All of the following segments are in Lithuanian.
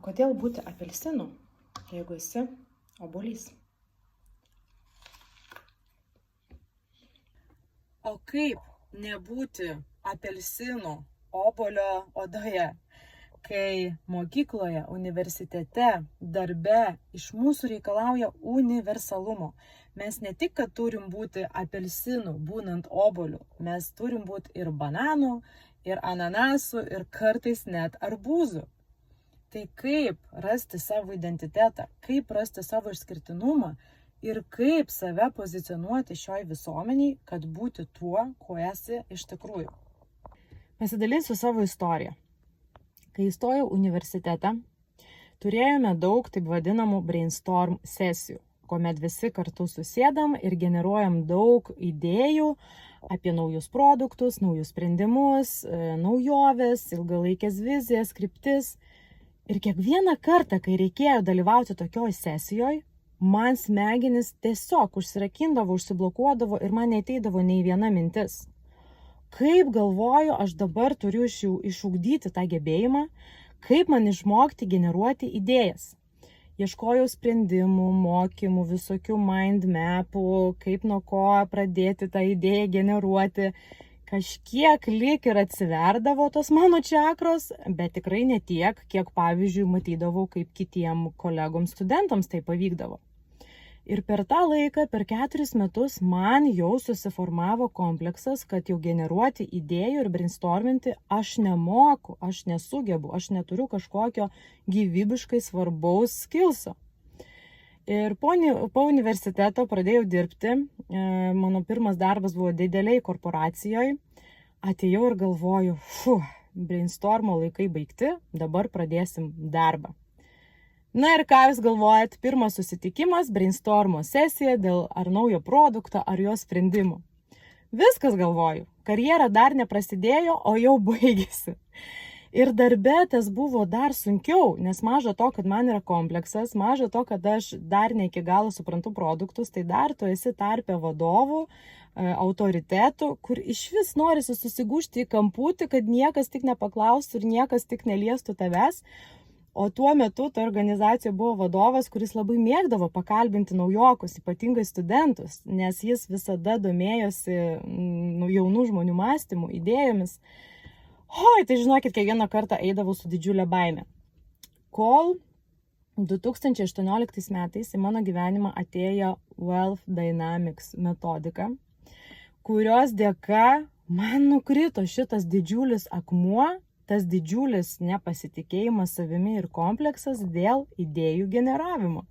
kodėl būti apelsinu, jeigu esi obuolys? O kaip nebūti apelsinu obuolio odoje, kai mokykloje, universitete, darbe iš mūsų reikalauja universalumo. Mes ne tik, kad turim būti apelsinu, būnant obuoliu, mes turim būti ir bananų, ir ananasų, ir kartais net arbūzų. Tai kaip rasti savo identitetą, kaip rasti savo išskirtinumą ir kaip save pozicionuoti šioj visuomeniai, kad būti tuo, kuo esi iš tikrųjų. Pasidalinsiu savo istoriją. Kai įstojau universitetą, turėjome daug taip vadinamų brainstorm sesijų, kuomet visi kartu susėdam ir generuojam daug idėjų apie naujus produktus, naujus sprendimus, naujoves, ilgalaikės vizijas, kryptis. Ir kiekvieną kartą, kai reikėjo dalyvauti tokioj sesijoj, man smegenis tiesiog užsirakindavo, užsiblokuodavo ir man neateidavo nei viena mintis. Kaip galvoju, aš dabar turiu išugdyti tą gebėjimą, kaip man išmokti generuoti idėjas. Ieškojau sprendimų, mokymų, visokių mind mapų, kaip nuo ko pradėti tą idėją generuoti. Kažkiek lyg ir atsiverdavo tos mano čakros, bet tikrai ne tiek, kiek pavyzdžiui matydavau, kaip kitiem kolegoms studentams tai pavykdavo. Ir per tą laiką, per 4 metus, man jau susiformavo kompleksas, kad jau generuoti idėjų ir brainstorminti aš nemoku, aš nesugebu, aš neturiu kažkokio gyvybiškai svarbaus skillso. Ir po universiteto pradėjau dirbti, mano pirmas darbas buvo dideliai korporacijoje, atėjau ir galvoju, brainstormo laikai baigti, dabar pradėsim darbą. Na ir ką jūs galvojat, pirmas susitikimas, brainstormo sesija dėl ar naujo produkto, ar jo sprendimų. Viskas galvoju, karjera dar neprasidėjo, o jau baigėsi. Ir darbe tas buvo dar sunkiau, nes maža to, kad man yra kompleksas, maža to, kad aš dar ne iki galo suprantu produktus, tai dar tu esi tarpe vadovų, autoritetų, kur iš vis norisi susigūžti į kamputį, kad niekas tik nepaklaustų ir niekas tik neliestų tavęs. O tuo metu ta organizacija buvo vadovas, kuris labai mėgdavo pakalbinti naujokus, ypatingai studentus, nes jis visada domėjosi jaunų žmonių mąstymų, idėjomis. Tai žinokit, kiekvieną kartą eidavau su didžiulė baime. Kol 2018 metais į mano gyvenimą atėjo Wealth Dynamics metodika, kurios dėka man nukrito šitas didžiulis akmuo, tas didžiulis nepasitikėjimas savimi ir kompleksas dėl idėjų generavimo.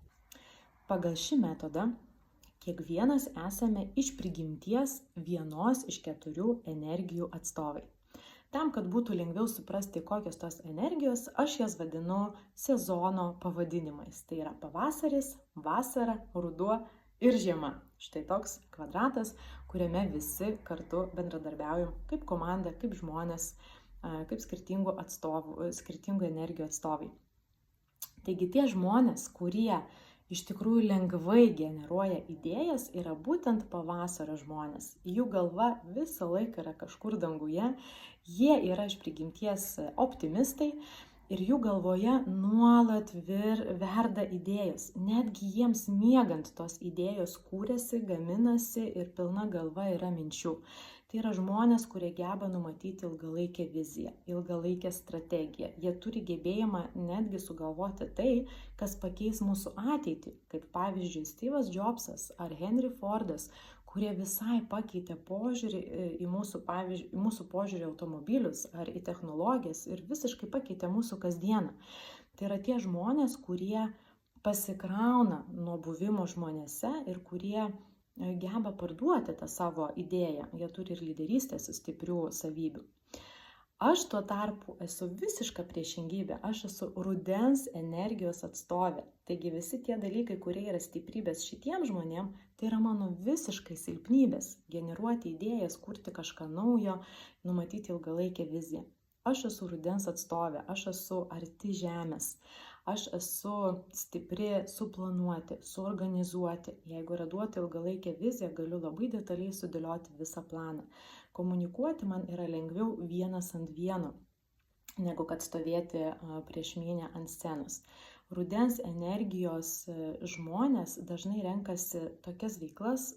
Pagal šį metodą kiekvienas esame iš prigimties vienos iš 4 energijų atstovai. Tam, kad būtų lengviau suprasti, kokios tos energijos, aš jas vadinu sezono pavadinimais. Tai yra pavasaris, vasara, ruduo ir žiema. Štai toks kvadratas, kuriame visi kartu bendradarbiaujam kaip komanda, kaip žmonės, kaip skirtingų energijų atstovai. Taigi tie žmonės, kurie iš tikrųjų lengvai generuoja idėjas, yra būtent pavasario žmonės. Jų galva visą laiką yra kažkur danguje, jie yra iš prigimties optimistai ir jų galvoje nuolat verda idėjos. Netgi jiems miegant tos idėjos kūrėsi, gaminasi ir pilna galva yra minčių. Tai yra žmonės, kurie geba numatyti ilgalaikę viziją, ilgalaikę strategiją. Jie turi gebėjimą netgi sugalvoti tai, kas pakeis mūsų ateitį, kaip pavyzdžiui Steve'as Jobsas ar Henry Fordas, kurie visai pakeitė požiūrį į mūsų požiūrį automobilius ar į technologijas ir visiškai pakeitė mūsų kasdieną. Tai yra tie žmonės, kurie pasikrauna nuo buvimo žmonėse ir kurie geba parduoti tą savo idėją. Jie turi ir lyderystės stiprių savybių. Aš tuo tarpu esu visiška priešingybė. Aš esu rudens energijos atstovė. Taigi visi tie dalykai, kurie yra stiprybės šitiem žmonėm, tai yra mano visiškai silpnybės. Generuoti idėjas, kurti kažką naujo, numatyti ilgalaikę viziją. Aš esu rudens atstovė, aš esu arti žemės. Aš esu stipri suplanuoti, suorganizuoti. Jeigu yra duoti ilgalaikę viziją, galiu labai detaliai sudėlioti visą planą. Komunikuoti man yra lengviau vienas ant vieno. negu kad stovėti prieš minią ant scenos. Rudens energijos žmonės dažnai renkasi tokias veiklas,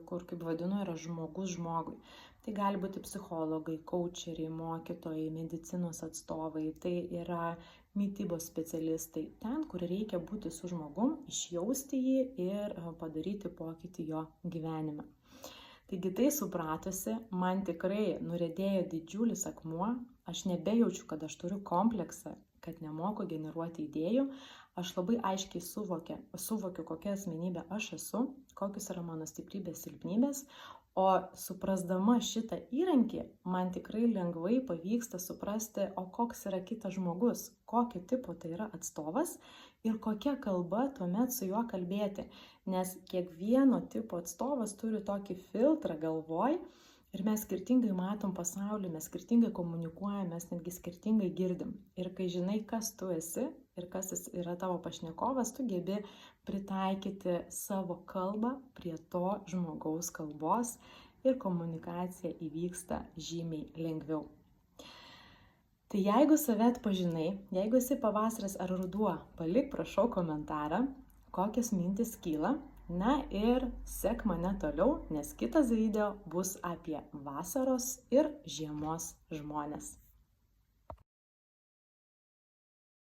kur, kaip vadinu, yra žmogus žmogui. Tai gali būti psichologai, coacheriai, mokytojai, medicinos atstovai, tai yra mitybos specialistai. Ten, kur reikia būti su žmogum, išjausti jį ir padaryti pokytį jo gyvenime. Taigi tai supratusi, man tikrai nuriedėjo didžiulis akmuo, aš nebejaučiu, kad aš turiu kompleksą, kad nemoku generuoti idėjų, aš labai aiškiai suvokiu, kokia asmenybė aš esu, kokios yra mano stiprybės, silpnybės, o suprasdama šitą įrankį, man tikrai lengvai pavyksta suprasti, o koks yra kitas žmogus, kokio tipo tai yra atstovas ir kokia kalba tuomet su juo kalbėti, nes kiekvieno tipo atstovas turi tokį filtrą galvoj ir mes skirtingai matom pasaulį, mes skirtingai komunikuojam, mes netgi skirtingai girdim. Ir kai žinai, kas tu esi ir kas yra tavo pašnekovas, tu gebi pritaikyti savo kalbą prie to žmogaus kalbos ir komunikacija įvyksta žymiai lengviau. Tai jeigu save atpažinai, jeigu esi pavasaris ar ruduo, palik prašau komentarą, kokios mintis kyla. Na ir sek mane toliau, nes kitas video bus apie vasaros ir žiemos žmones.